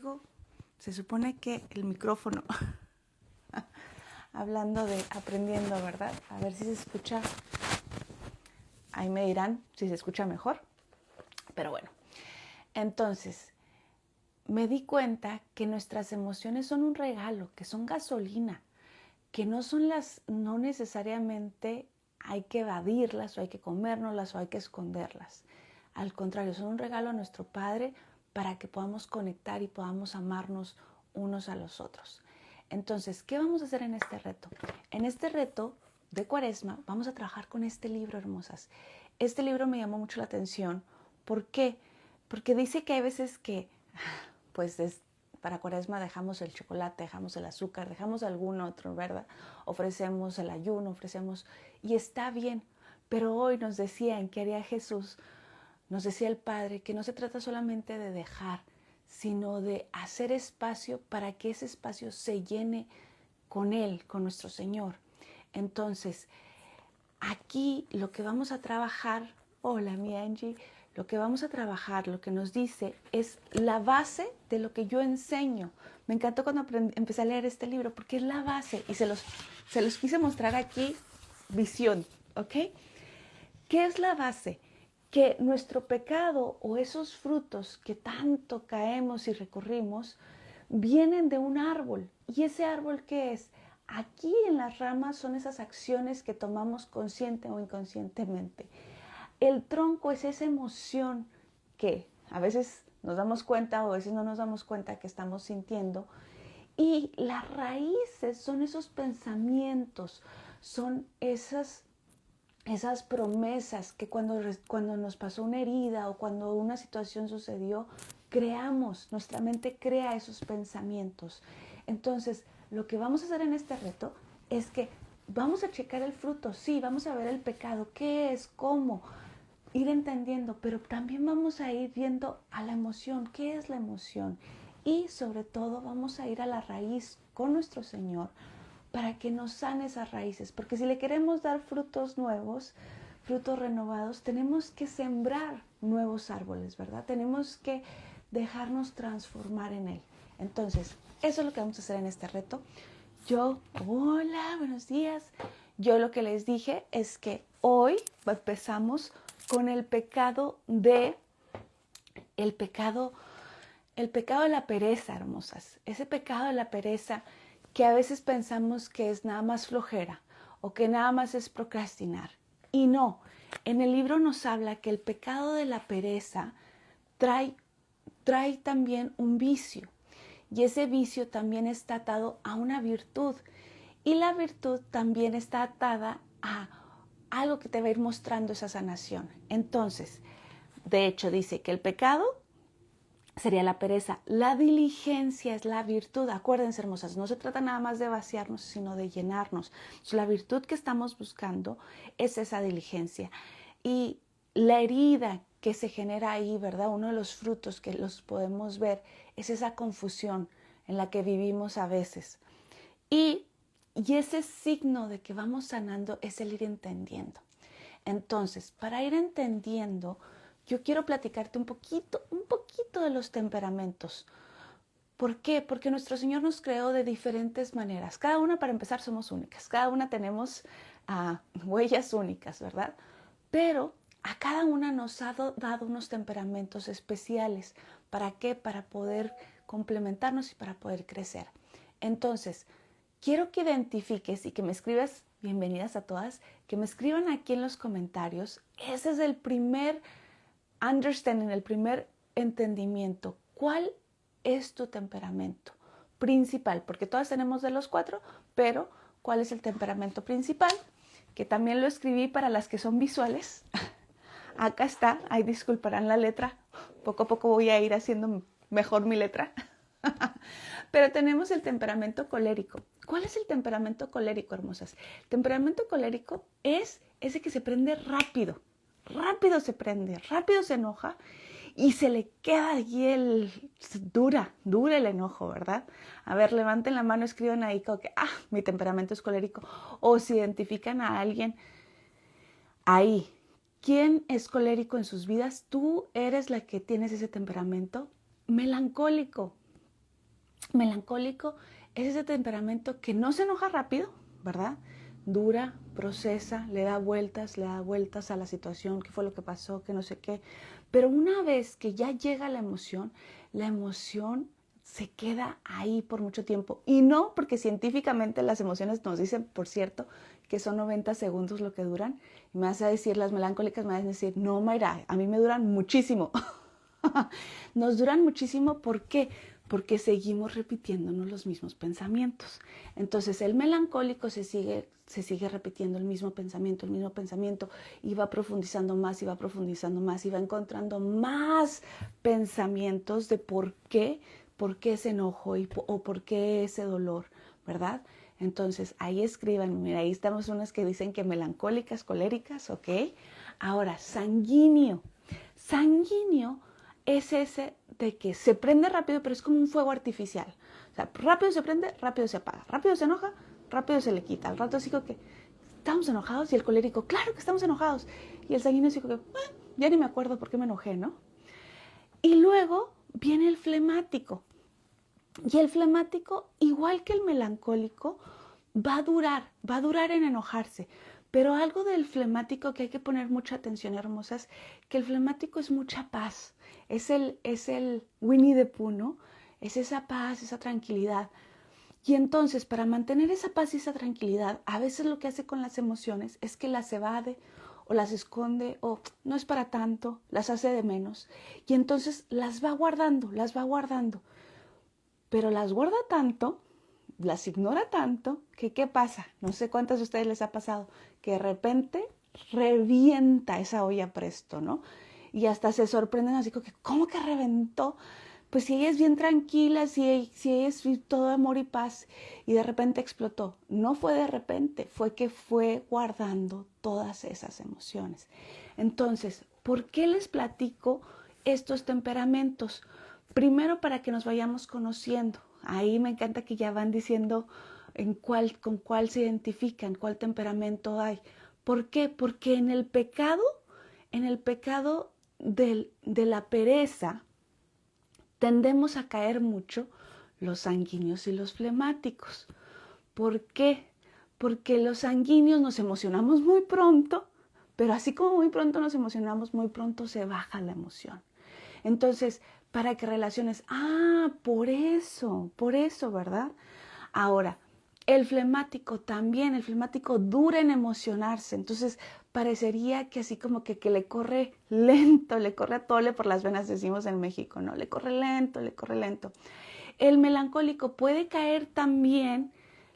algo, se supone que el micrófono, hablando de aprendiendo, ¿verdad? A ver si se escucha, ahí me dirán si se escucha mejor, pero bueno. Entonces, me di cuenta que nuestras emociones son un regalo, que son gasolina, que no necesariamente hay que evadirlas o hay que comérnoslas o hay que esconderlas. Al contrario, son un regalo a nuestro Padre para que podamos conectar y podamos amarnos unos a los otros. Entonces, ¿qué vamos a hacer en este reto? En este reto de Cuaresma vamos a trabajar con este libro, hermosas. Este libro me llamó mucho la atención. ¿Por qué? Porque dice que hay veces que, pues para Cuaresma dejamos el chocolate, dejamos el azúcar, dejamos algún otro, ¿verdad? Ofrecemos el ayuno, y está bien. Pero hoy nos decía en qué haría Jesús, nos decía el Padre, que no se trata solamente de dejar, sino de hacer espacio para que ese espacio se llene con Él, con nuestro Señor. Entonces, aquí lo que vamos a trabajar, hola mi Angie, lo que vamos a trabajar, lo que nos dice es la base de lo que yo enseño. Me encantó cuando empecé a leer este libro porque es la base y se los quise mostrar aquí, visión, ¿ok? ¿Qué es la base? Que nuestro pecado o esos frutos que tanto caemos y recurrimos vienen de un árbol. ¿Y ese árbol qué es? Aquí en las ramas son esas acciones que tomamos consciente o inconscientemente. El tronco es esa emoción que a veces nos damos cuenta o a veces no nos damos cuenta que estamos sintiendo. Y las raíces son esos pensamientos, son esas promesas que cuando nos pasó una herida o cuando una situación sucedió, creamos, nuestra mente crea esos pensamientos. Entonces, lo que vamos a hacer en este reto es que vamos a checar el fruto, sí, vamos a ver el pecado, qué es, cómo, ir entendiendo, pero también vamos a ir viendo a la emoción, qué es la emoción. Y sobre todo vamos a ir a la raíz con nuestro Señor, para que nos sane esas raíces, porque si le queremos dar frutos nuevos, frutos renovados, tenemos que sembrar nuevos árboles, ¿verdad? Tenemos que dejarnos transformar en él. Entonces, eso es lo que vamos a hacer en este reto. Hola, buenos días. Yo lo que les dije es que hoy empezamos con el pecado de la pereza, hermosas. Ese pecado de la pereza que a veces pensamos que es nada más flojera o que nada más es procrastinar. Y no, en el libro nos habla que el pecado de la pereza trae también un vicio. Y ese vicio también está atado a una virtud. Y la virtud también está atada a algo que te va a ir mostrando esa sanación. Entonces, de hecho, dice que el pecado sería la pereza. La diligencia es la virtud. Acuérdense, hermosas, no se trata nada más de vaciarnos, sino de llenarnos. Entonces, la virtud que estamos buscando es esa diligencia. Y la herida que se genera ahí, ¿verdad? Uno de los frutos que los podemos ver es esa confusión en la que vivimos a veces. Y ese signo de que vamos sanando es el ir entendiendo. Entonces, para ir entendiendo, yo quiero platicarte un poquito de los temperamentos. ¿Por qué? Porque nuestro Señor nos creó de diferentes maneras. Cada una, para empezar, somos únicas. Cada una tenemos huellas únicas, ¿verdad? Pero a cada una nos ha dado unos temperamentos especiales. ¿Para qué? Para poder complementarnos y para poder crecer. Entonces, quiero que identifiques y que me escribas, bienvenidas a todas, que me escriban aquí en los comentarios. Ese es el primer understanding, el primer entendimiento. ¿Cuál es tu temperamento principal? Porque todas tenemos de los 4, pero ¿cuál es el temperamento principal? Que también lo escribí para las que son visuales. Acá está, ahí disculparán la letra. Poco a poco voy a ir haciendo mejor mi letra. Pero tenemos el temperamento colérico. ¿Cuál es el temperamento colérico, hermosas? El temperamento colérico es ese que se prende rápido. Rápido se prende, rápido se enoja y se le queda allí dura el enojo, ¿verdad? A ver, levanten la mano, escriban ahí como que, mi temperamento es colérico. O si identifican a alguien ahí. ¿Quién es colérico en sus vidas? Tú eres la que tienes ese temperamento melancólico. Melancólico es ese temperamento que no se enoja rápido, ¿verdad? Dura, procesa, le da vueltas a la situación, qué fue lo que pasó, que no sé qué. Pero una vez que ya llega la emoción se queda ahí por mucho tiempo. Y no porque científicamente las emociones nos dicen, por cierto, que son 90 segundos lo que duran. Y me vas a decir, las melancólicas me van a decir, no, Mayra, a mí me duran muchísimo. Nos duran muchísimo, ¿por qué? Porque seguimos repitiéndonos los mismos pensamientos. Entonces el melancólico se sigue repitiendo el mismo pensamiento, y va profundizando más, y va profundizando más, y va encontrando más pensamientos de por qué ese enojo o por qué ese dolor, ¿verdad? Entonces ahí escriban, mira, ahí estamos unas que dicen que melancólicas, coléricas, ¿ok? Ahora, sanguíneo. Sanguíneo es ese de que se prende rápido, pero es como un fuego artificial. O sea, rápido se prende, rápido se apaga, rápido se enoja, rápido se le quita. Al rato digo que estamos enojados y el colérico, claro que estamos enojados. Y el sanguíneo dijo que ya ni me acuerdo por qué me enojé, ¿no? Y luego viene el flemático. Y el flemático, igual que el melancólico, va a durar en enojarse. Pero algo del flemático que hay que poner mucha atención, hermosas, que el flemático es mucha paz. Es el Winnie the Pooh, ¿no? Es esa paz, esa tranquilidad. Y entonces, para mantener esa paz y esa tranquilidad, a veces lo que hace con las emociones es que las evade o las esconde o no es para tanto, las hace de menos. Y entonces las va guardando. Pero las guarda tanto, las ignora tanto, que ¿qué pasa? No sé cuántas de ustedes les ha pasado, que de repente revienta esa olla presto, ¿no? Y hasta se sorprenden así como que, ¿cómo que reventó? Pues si ella es bien tranquila, si ella es todo amor y paz, y de repente explotó. No fue de repente, fue que fue guardando todas esas emociones. Entonces, ¿por qué les platico estos temperamentos? Primero, para que nos vayamos conociendo. Ahí me encanta que ya van diciendo con cuál se identifican, cuál temperamento hay. ¿Por qué? Porque en el pecado de la pereza, tendemos a caer mucho los sanguíneos y los flemáticos. ¿Por qué? Porque los sanguíneos nos emocionamos muy pronto, pero así como muy pronto nos emocionamos, muy pronto se baja la emoción. Entonces, para que relaciones, por eso, ¿verdad? Ahora, el flemático también, el flemático dura en emocionarse, entonces parecería que así como que le corre lento, le corre a tole por las venas, decimos en México, ¿no? Le corre lento. El melancólico puede caer también,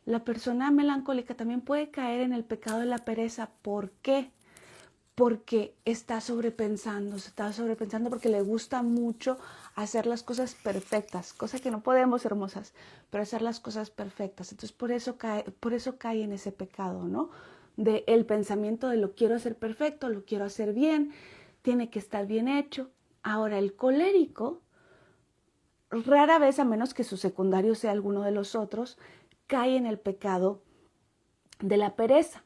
la persona melancólica también puede caer en el pecado de la pereza. ¿Por qué? Porque está sobrepensando porque le gusta mucho hacer las cosas perfectas, cosa que no podemos, hermosas, pero hacer las cosas perfectas. Entonces por eso cae en ese pecado, ¿no? De el pensamiento de lo quiero hacer perfecto, lo quiero hacer bien, tiene que estar bien hecho. Ahora el colérico, rara vez, a menos que su secundario sea alguno de los otros, cae en el pecado de la pereza.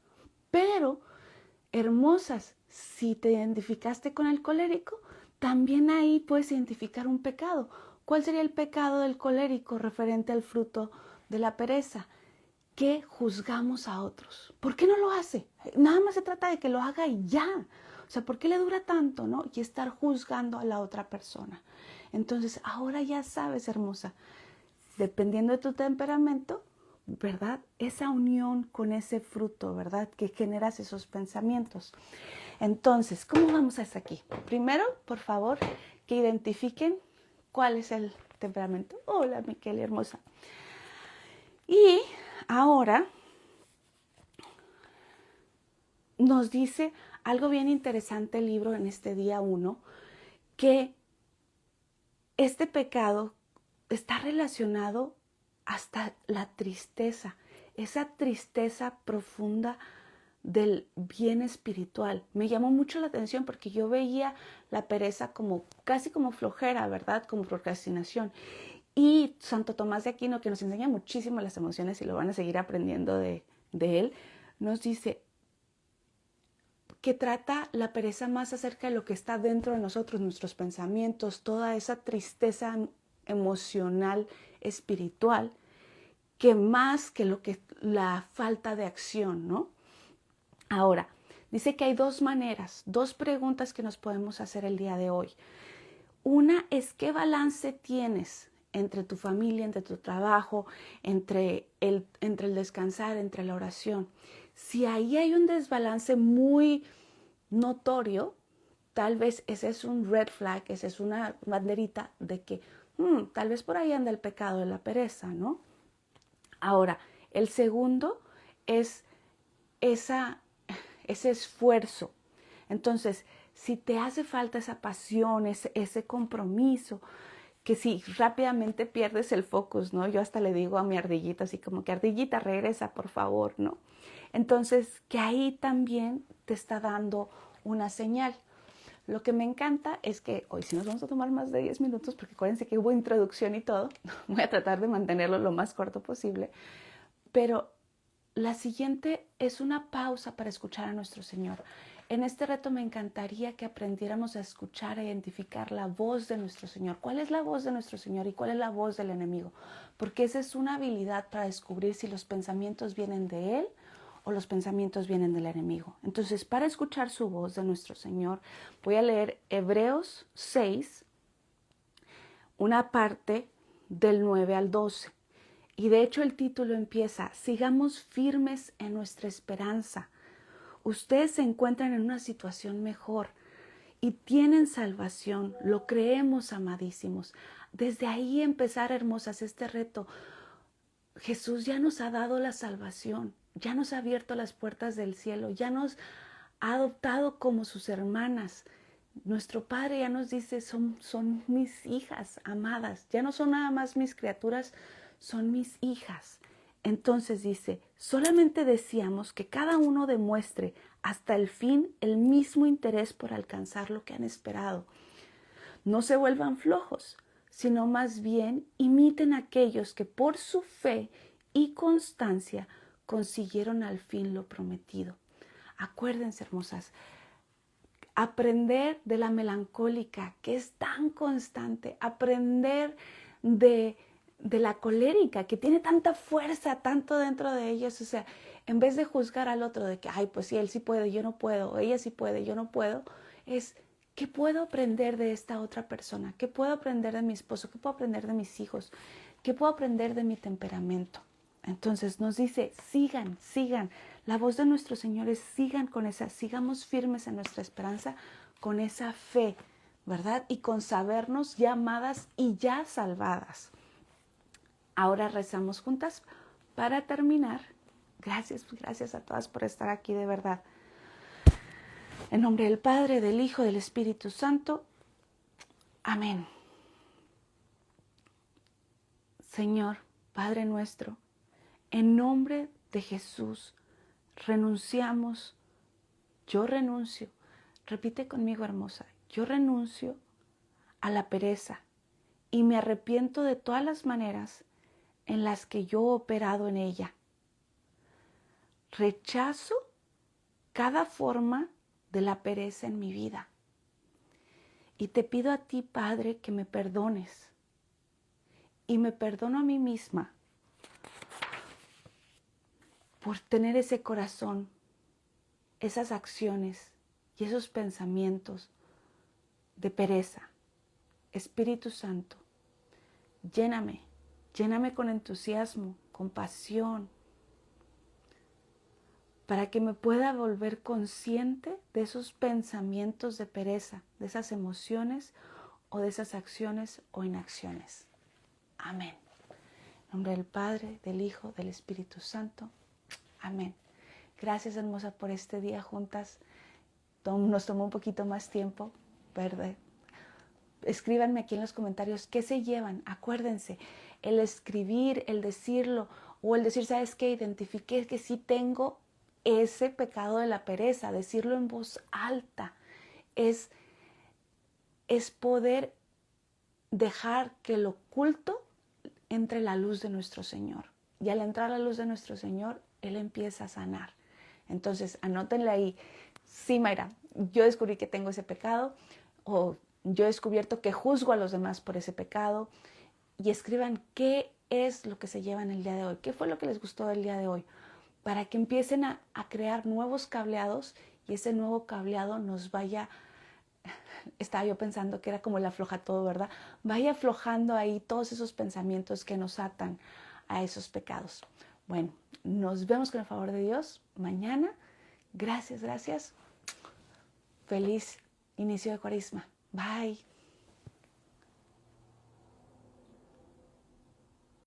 Pero, hermosas, si te identificaste con el colérico, también ahí puedes identificar un pecado. ¿Cuál sería el pecado del colérico referente al fruto de la pereza? Que juzgamos a otros. ¿Por qué no lo hace? Nada más se trata de que lo haga y ya. O sea, ¿por qué le dura tanto, no? Y estar juzgando a la otra persona. Entonces, ahora ya sabes, hermosa, dependiendo de tu temperamento, ¿verdad? Esa unión con ese fruto, ¿verdad? Que generas esos pensamientos. Entonces, ¿cómo vamos hasta aquí? Primero, por favor, que identifiquen cuál es el temperamento. Hola, Miquel, hermosa. Y ahora nos dice algo bien interesante el libro en este día 1, que este pecado está relacionado hasta la tristeza, esa tristeza profunda del bien espiritual. Me llamó mucho la atención porque yo veía la pereza como casi como flojera, ¿verdad? Como procrastinación. Y Santo Tomás de Aquino, que nos enseña muchísimo las emociones y lo van a seguir aprendiendo de él, nos dice que trata la pereza más acerca de lo que está dentro de nosotros, nuestros pensamientos, toda esa tristeza emocional, espiritual, que más que la falta de acción, ¿no? Ahora, dice que hay dos maneras, dos preguntas que nos podemos hacer el día de hoy. Una es, ¿qué balance tienes entre tu familia, entre tu trabajo, entre el descansar, entre la oración? Si ahí hay un desbalance muy notorio, tal vez ese es un red flag, esa es una banderita de que tal vez por ahí anda el pecado de la pereza, ¿no? Ahora, el segundo es ese esfuerzo. Entonces, si te hace falta esa pasión, ese compromiso, que si rápidamente pierdes el focus, ¿no? Yo hasta le digo a mi ardillita, así como que ardillita, regresa, por favor, ¿no? Entonces, que ahí también te está dando una señal. Lo que me encanta es que hoy sí nos vamos a tomar más de 10 minutos, porque acuérdense que hubo introducción y todo. Voy a tratar de mantenerlo lo más corto posible. Pero la siguiente es una pausa para escuchar a nuestro Señor. En este reto me encantaría que aprendiéramos a escuchar, a identificar la voz de nuestro Señor. ¿Cuál es la voz de nuestro Señor y cuál es la voz del enemigo? Porque esa es una habilidad para descubrir si los pensamientos vienen de Él o los pensamientos vienen del enemigo. Entonces, para escuchar su voz de nuestro Señor, voy a leer Hebreos 6, una parte del 9 al 12. Y de hecho el título empieza, sigamos firmes en nuestra esperanza. Ustedes se encuentran en una situación mejor y tienen salvación. Lo creemos, amadísimos. Desde ahí empezar, hermosas, este reto. Jesús ya nos ha dado la salvación, ya nos ha abierto las puertas del cielo, ya nos ha adoptado como sus hermanas. Nuestro Padre ya nos dice, son mis hijas amadas, ya no son nada más mis criaturas, son mis hijas. Entonces dice, solamente deseamos que cada uno demuestre hasta el fin el mismo interés por alcanzar lo que han esperado. No se vuelvan flojos, sino más bien imiten a aquellos que por su fe y constancia consiguieron al fin lo prometido. Acuérdense, hermosas, aprender de la melancólica, que es tan constante, aprender de la colérica, que tiene tanta fuerza, tanto dentro de ellos, o sea, en vez de juzgar al otro de que, ay, pues sí, él sí puede, yo no puedo, o ella sí puede, yo no puedo, es, ¿qué puedo aprender de esta otra persona? ¿Qué puedo aprender de mi esposo? ¿Qué puedo aprender de mis hijos? ¿Qué puedo aprender de mi temperamento? Entonces nos dice, sigan. La voz de nuestro Señor es sigamos firmes en nuestra esperanza con esa fe, ¿verdad? Y con sabernos ya amadas y ya salvadas. Ahora rezamos juntas para terminar. Gracias a todas por estar aquí, de verdad. En nombre del Padre, del Hijo, del Espíritu Santo. Amén. Señor, Padre nuestro, en nombre de Jesús, yo renuncio, repite conmigo, hermosa, yo renuncio a la pereza y me arrepiento de todas las maneras en las que yo he operado en ella. Rechazo cada forma de la pereza en mi vida y te pido a ti, Padre, que me perdones y me perdono a mí misma por tener ese corazón, esas acciones y esos pensamientos de pereza. Espíritu Santo, lléname con entusiasmo, con pasión, para que me pueda volver consciente de esos pensamientos de pereza, de esas emociones o de esas acciones o inacciones. Amén. En nombre del Padre, del Hijo, del Espíritu Santo. Amén. Gracias, hermosa, por este día juntas. Nos tomó un poquito más tiempo, ¿verdad? Escríbanme aquí en los comentarios qué se llevan. Acuérdense, el escribir, el decirlo, o el decir, ¿sabes qué? Identifiqué que sí tengo ese pecado de la pereza. Decirlo en voz alta es poder dejar que lo oculto entre la luz de nuestro Señor. Y al entrar a la luz de nuestro Señor, Él empieza a sanar. Entonces, anótenle ahí, sí, Mayra, yo descubrí que tengo ese pecado, o yo he descubierto que juzgo a los demás por ese pecado, y escriban qué es lo que se llevan el día de hoy, qué fue lo que les gustó del día de hoy, para que empiecen a crear nuevos cableados y ese nuevo cableado nos vaya, estaba yo pensando que era como el afloja todo, ¿verdad? Vaya aflojando ahí todos esos pensamientos que nos atan a esos pecados. Bueno, nos vemos con el favor de Dios mañana. Gracias, gracias. Feliz inicio de Cuaresma. Bye.